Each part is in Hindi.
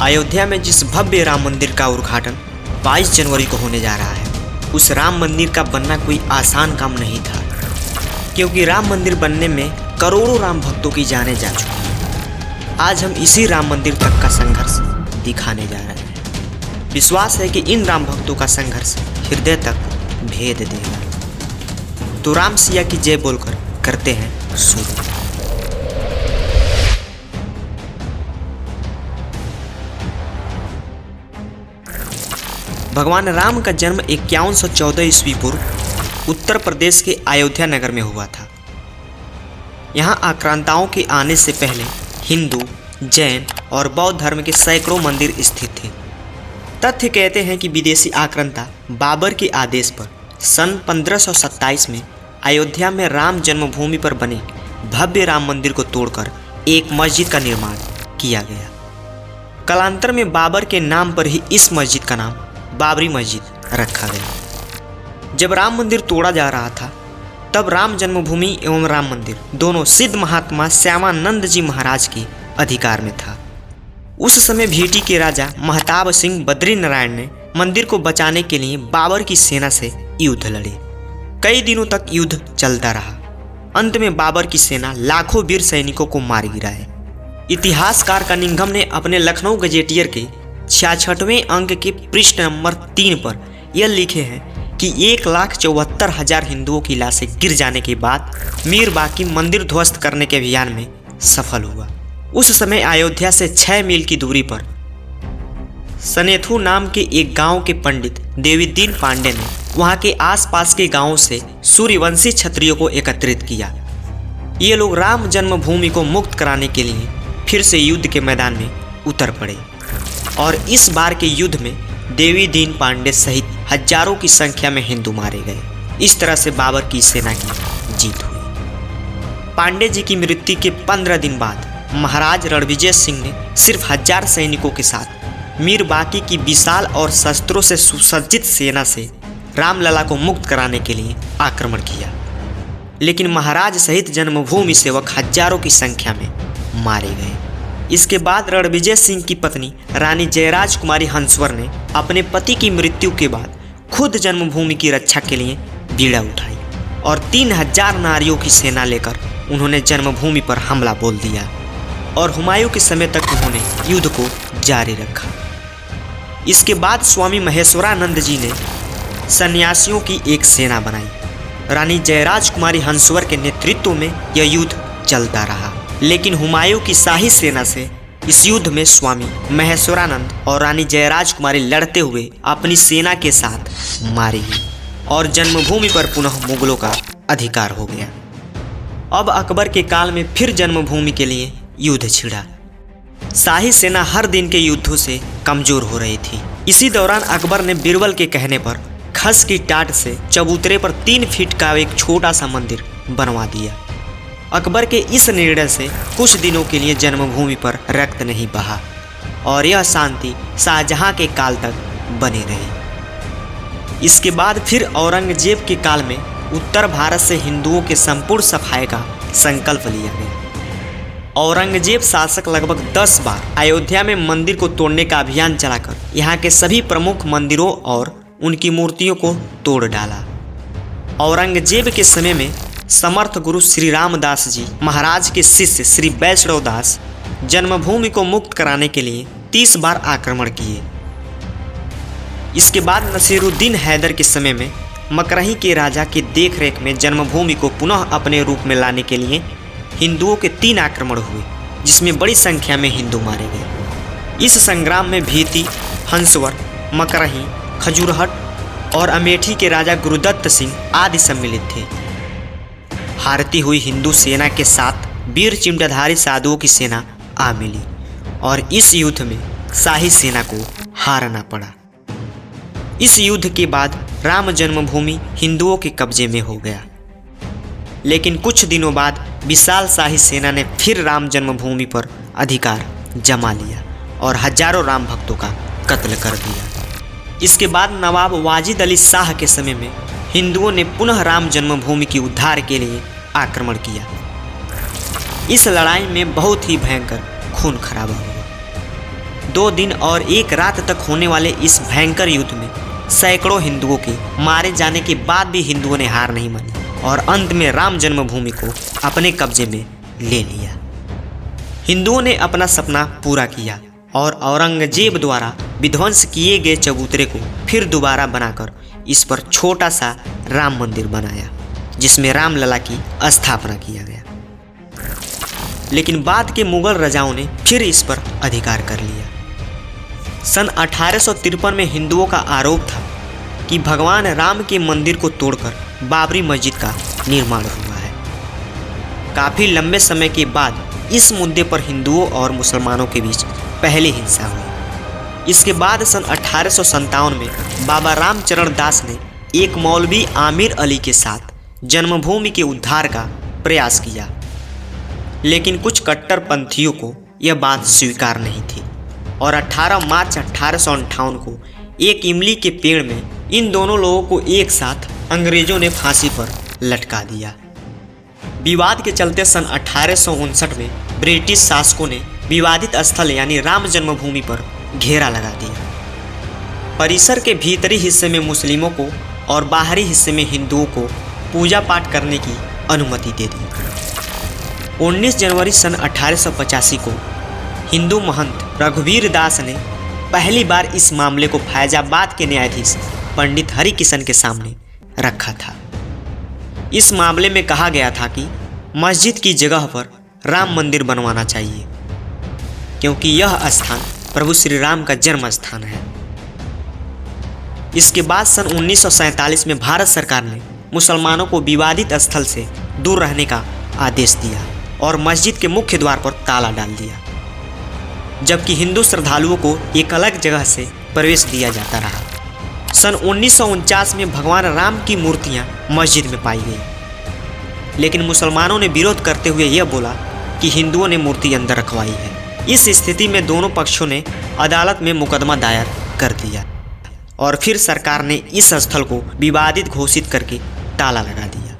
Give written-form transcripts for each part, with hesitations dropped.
अयोध्या में जिस भव्य राम मंदिर का उद्घाटन 22 जनवरी को होने जा रहा है, उस राम मंदिर का बनना कोई आसान काम नहीं था, क्योंकि राम मंदिर बनने में करोड़ों राम भक्तों की जानें जा चुकी हैं। आज हम इसी राम मंदिर तक का संघर्ष दिखाने जा रहे हैं। विश्वास है कि इन राम भक्तों का संघर्ष हृदय तक भेद देगा। तो राम सिया की जय बोलकर करते हैं शुरू। भगवान राम का जन्म 5114 ईस्वी पूर्व उत्तर प्रदेश के अयोध्या नगर में हुआ था। यहाँ आक्रांताओं के आने से पहले हिंदू, जैन और बौद्ध धर्म के सैकड़ों मंदिर स्थित थे। तथ्य कहते हैं कि विदेशी आक्रांता बाबर के आदेश पर सन 1527 में अयोध्या में राम जन्मभूमि पर बने भव्य राम मंदिर को तोड़कर एक मस्जिद का निर्माण किया गया। कालांतर में बाबर के नाम पर ही इस मस्जिद का नाम बाबरी मस्जिद रखा गया। जब राम मंदिर तोड़ा जा रहा था, तब राम जन्मभूमि एवं राम मंदिर दोनों सिद्ध महात्मा श्यामानंद जी महाराज के अधिकार में था। उस समय भीटी के राजा महताब सिंह बद्री नारायण ने मंदिर को बचाने के लिए बाबर की सेना से युद्ध लड़े। कई दिनों तक युद्ध चलता रहा। अंत में बाबर की सेना लाखों वीर सैनिकों को मार गिराए। इतिहासकार कनिंघम ने अपने लखनऊ गजेटियर के 66वें अंक के पृष्ठ नंबर 3 पर यह लिखे हैं कि 1,74,000 हिंदुओं की लाशें गिर जाने के बाद मीर बाकी मंदिर ध्वस्त करने के अभियान में सफल हुआ। उस समय अयोध्या से 6 मील की दूरी पर सनेथु नाम के एक गांव के पंडित देवीदीन पांडे ने वहां के आसपास के गांवों से सूर्यवंशी क्षत्रियों को एकत्रित किया। ये लोग राम जन्मभूमि को मुक्त कराने के लिए फिर से युद्ध के मैदान में उतर पड़े और इस बार के युद्ध में देवीदीन पांडे सहित हजारों की संख्या में हिंदू मारे गए। इस तरह से बाबर की सेना की जीत हुई। पांडे जी की मृत्यु के 15 दिन बाद महाराज रणविजय सिंह ने सिर्फ 1000 सैनिकों के साथ मीर बाकी की विशाल और शस्त्रों से सुसज्जित सेना से रामलला को मुक्त कराने के लिए आक्रमण किया, लेकिन महाराज सहित जन्मभूमि सेवक हजारों की संख्या में मारे गए। इसके बाद रणविजय सिंह की पत्नी रानी जयराज कुमारी हंसवर ने अपने पति की मृत्यु के बाद खुद जन्मभूमि की रक्षा के लिए बीड़ा उठाई और 3000 नारियों की सेना लेकर उन्होंने जन्मभूमि पर हमला बोल दिया और हुमायूं के समय तक उन्होंने युद्ध को जारी रखा। इसके बाद स्वामी महेश्वरानंद जी ने सन्यासियों की एक सेना बनाई। रानी जयराज कुमारी हंसवर के नेतृत्व में यह युद्ध चलता रहा, लेकिन हुमायूं की शाही सेना से इस युद्ध में स्वामी महेश्वरानंद और रानी जयराज कुमारी लड़ते हुए अपनी सेना के साथ मारी गई और जन्मभूमि पर पुनः मुगलों का अधिकार हो गया। अब अकबर के काल में फिर जन्मभूमि के लिए युद्ध छिड़ा। शाही सेना हर दिन के युद्धों से कमजोर हो रही थी। इसी दौरान अकबर ने बीरबल के कहने पर खस की टाट से चबूतरे पर 3 फीट का एक छोटा सा मंदिर बनवा दिया। अकबर के इस निर्णय से कुछ दिनों के लिए जन्मभूमि पर रक्त नहीं बहा और यह शांति शाहजहां के काल तक बनी रही। इसके बाद फिर औरंगजेब के काल में उत्तर भारत से हिंदुओं के संपूर्ण सफाई का संकल्प लिया गया। औरंगजेब शासक लगभग 10 बार अयोध्या में मंदिर को तोड़ने का अभियान चलाकर यहाँ के सभी प्रमुख मंदिरों और उनकी मूर्तियों को तोड़ डाला। औरंगजेब के समय में समर्थ गुरु श्री रामदास जी महाराज के शिष्य श्री वैष्णव दास जन्मभूमि को मुक्त कराने के लिए 30 बार आक्रमण किए। इसके बाद नसीरुद्दीन हैदर के समय में मकरही के राजा की देखरेख में जन्मभूमि को पुनः अपने रूप में लाने के लिए हिंदुओं के 3 आक्रमण हुए, जिसमें बड़ी संख्या में हिंदू मारे गए। इस संग्राम में भीती, हंसवर, मकरही, खजूरहट और अमेठी के राजा गुरुदत्त सिंह आदि सम्मिलित थे। हारती हुई हिंदू सेना के साथ वीर चिमटाधारी साधुओं की सेना आ मिली और इस युद्ध में शाही सेना को हारना पड़ा। इस युद्ध के बाद राम जन्मभूमि हिंदुओं के कब्जे में हो गया, लेकिन कुछ दिनों बाद विशाल शाही सेना ने फिर राम जन्मभूमि पर अधिकार जमा लिया और हजारों राम भक्तों का कत्ल कर दिया। इसके बाद नवाब वाजिद अली शाह के समय में हिंदुओं ने पुनः राम जन्मभूमि की उद्धार के लिए आक्रमण किया। इस लड़ाई में बहुत ही भयंकर खून खराबा हुआ। 2 दिन और 1 रात तक होने वाले इस भयंकर युद्ध में सैकड़ों हिंदुओं के मारे जाने के बाद भी हिंदुओं ने हार नहीं मानी और अंत में राम जन्मभूमि को अपने कब्जे में ले लिया। हिंदुओं ने अपना सपना पूरा किया और औरंगजेब द्वारा विध्वंस किए गए चबूतरे को फिर दोबारा बनाकर इस पर छोटा सा राम मंदिर बनाया, जिसमें रामलला की स्थापना किया गया। लेकिन बाद के मुगल राजाओं ने फिर इस पर अधिकार कर लिया। सन 1853 में हिंदुओं का आरोप था कि भगवान राम के मंदिर को तोड़कर बाबरी मस्जिद का निर्माण हुआ है। काफ़ी लंबे समय के बाद इस मुद्दे पर हिंदुओं और मुसलमानों के बीच पहली हिंसा हुई। इसके बाद सन 1857 में बाबा रामचरण दास ने एक मौलवी आमिर अली के साथ जन्मभूमि के उद्धार का प्रयास किया, लेकिन कुछ कट्टरपंथियों को यह बात स्वीकार नहीं थी और 18 मार्च 1858 को एक इमली के पेड़ में इन दोनों लोगों को एक साथ अंग्रेजों ने फांसी पर लटका दिया। विवाद के चलते सन 1859 में ब्रिटिश शासकों ने विवादित स्थल यानी राम जन्मभूमि पर घेरा लगा दिया। परिसर के भीतरी हिस्से में मुस्लिमों को और बाहरी हिस्से में हिंदुओं को पूजा पाठ करने की अनुमति दे दी। 19 जनवरी सन 1885 को हिंदू महंत रघुवीर दास ने पहली बार इस मामले को फैजाबाद के न्यायाधीश पंडित हरिकिशन के सामने रखा था। इस मामले में कहा गया था कि मस्जिद की जगह पर राम मंदिर बनवाना चाहिए, क्योंकि यह स्थान प्रभु श्री राम का जन्म स्थान है। इसके बाद सन 1947 में भारत सरकार ने मुसलमानों को विवादित स्थल से दूर रहने का आदेश दिया और मस्जिद के मुख्य द्वार पर ताला डाल दिया, जबकि हिंदू श्रद्धालुओं को एक अलग जगह से प्रवेश दिया जाता रहा। सन 1949 में भगवान राम की मूर्तियां मस्जिद में पाई गई, लेकिन मुसलमानों ने विरोध करते हुए यह बोला कि हिंदुओं ने मूर्ति अंदर रखवाई है। इस स्थिति में दोनों पक्षों ने अदालत में मुकदमा दायर कर दिया और फिर सरकार ने इस स्थल को विवादित घोषित करके ताला लगा दिया।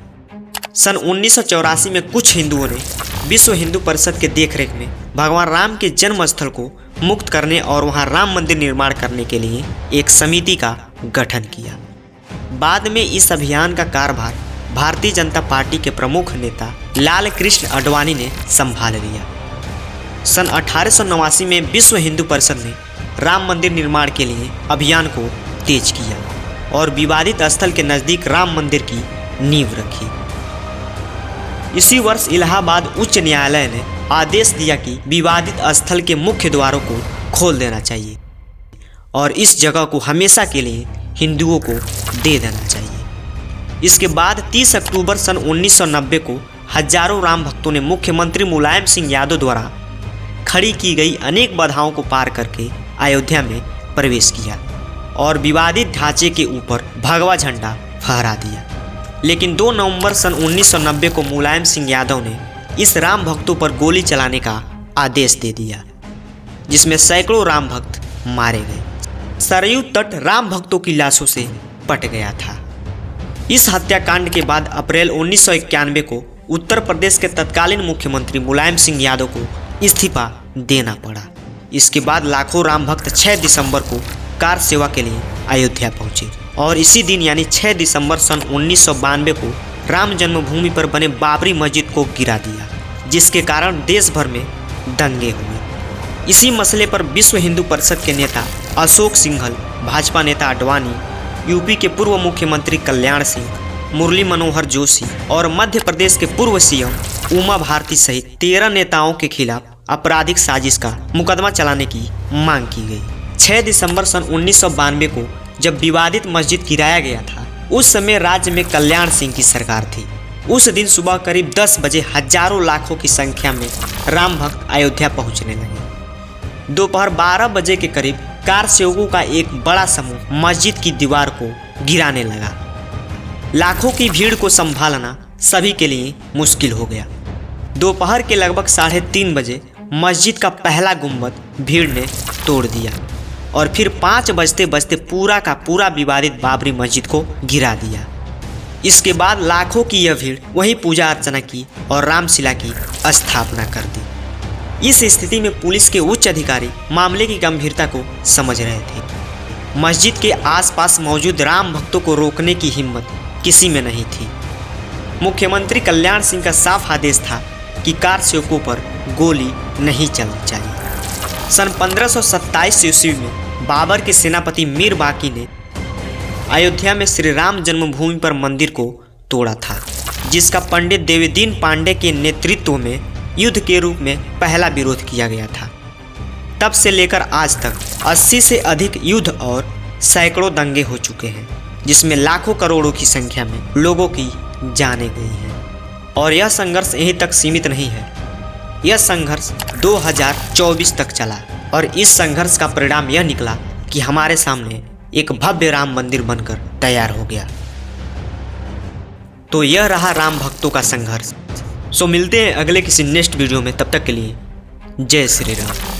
सन 1984 में कुछ हिंदुओं ने विश्व हिंदू परिषद के देखरेख में भगवान राम के जन्म स्थल को मुक्त करने और वहां राम मंदिर निर्माण करने के लिए एक समिति का गठन किया। बाद में इस अभियान का कार्यभार भारतीय जनता पार्टी के प्रमुख नेता लाल कृष्ण आडवाणी ने संभाल लिया। सन 1889 में विश्व हिंदू परिषद ने राम मंदिर निर्माण के लिए अभियान को तेज किया और विवादित स्थल के नज़दीक राम मंदिर की नींव रखी। इसी वर्ष इलाहाबाद उच्च न्यायालय ने आदेश दिया कि विवादित स्थल के मुख्य द्वारों को खोल देना चाहिए और इस जगह को हमेशा के लिए हिंदुओं को दे देना चाहिए। इसके बाद 30 अक्टूबर सन 1990 को हजारों राम भक्तों ने मुख्यमंत्री मुलायम सिंह यादव द्वारा खड़ी की गई अनेक बाधाओं को पार करके अयोध्या में प्रवेश किया और विवादित ढांचे के ऊपर भगवा झंडा फहरा दिया। लेकिन 2 नवंबर सन 1990 को मुलायम सिंह यादव ने इस राम भक्तों पर गोली चलाने का आदेश दे दिया, जिसमें सैकड़ों राम भक्त मारे गए। सरयू तट राम भक्तों की लाशों से पट गया था। इस हत्याकांड के बाद अप्रैल 1991 को उत्तर प्रदेश के तत्कालीन मुख्यमंत्री मुलायम सिंह यादव को इस्तीफा देना पड़ा। इसके बाद लाखों राम भक्त 6 दिसंबर को कार सेवा के लिए अयोध्या पहुंचे और इसी दिन यानी 6 दिसंबर सन 1992 को राम जन्मभूमि पर बने बाबरी मस्जिद को गिरा दिया, जिसके कारण देश भर में दंगे हुए। इसी मसले पर विश्व हिंदू परिषद के नेता अशोक सिंघल, भाजपा नेता आडवाणी, यूपी के पूर्व मुख्यमंत्री कल्याण सिंह, मुरली मनोहर जोशी और मध्य प्रदेश के पूर्व सीएम उमा भारती सहित 13 नेताओं के खिलाफ आपराधिक साजिश का मुकदमा चलाने की मांग की गई। 6 दिसंबर सन 1992 को जब विवादित मस्जिद गिराया गया था, उस समय राज्य में कल्याण सिंह की सरकार थी। उस दिन सुबह करीब 10 बजे हजारों लाखों की संख्या में राम भक्त अयोध्या पहुंचने लगे। दोपहर 12 बजे के करीब कार सेवकों का एक बड़ा समूह मस्जिद की दीवार को गिराने लगा। लाखों की भीड़ को संभालना सभी के लिए मुश्किल हो गया। दोपहर के लगभग 3:30 बजे मस्जिद का पहला गुंबद भीड़ ने तोड़ दिया और फिर 5 बजते बजते पूरा का पूरा विवादित बाबरी मस्जिद को गिरा दिया। इसके बाद लाखों की यह भीड़ वहीं पूजा अर्चना की और रामशिला की स्थापना कर दी। इस स्थिति में पुलिस के उच्च अधिकारी मामले की गंभीरता को समझ रहे थे। मस्जिद के आसपास मौजूद राम भक्तों को रोकने की हिम्मत किसी में नहीं थी। मुख्यमंत्री कल्याण सिंह का साफ आदेश था कि कार सेवकों पर गोली नहीं चलनी चाहिए। सन 1527 ईस्वी में बाबर के सेनापति मीर बाकी ने अयोध्या में श्री राम जन्मभूमि पर मंदिर को तोड़ा था, जिसका पंडित देवीदीन पांडे के नेतृत्व में युद्ध के रूप में पहला विरोध किया गया था। तब से लेकर आज तक 80 से अधिक युद्ध और सैकड़ों दंगे हो चुके हैं, जिसमें लाखों करोड़ों की संख्या में लोगों की जानें गई हैं। और यह संघर्ष यहीं तक सीमित नहीं है। यह संघर्ष 2024 तक चला और इस संघर्ष का परिणाम यह निकला कि हमारे सामने एक भव्य राम मंदिर बनकर तैयार हो गया। तो यह रहा राम भक्तों का संघर्ष। सो मिलते हैं अगले किसी नेक्स्ट वीडियो में। तब तक के लिए जय श्री राम।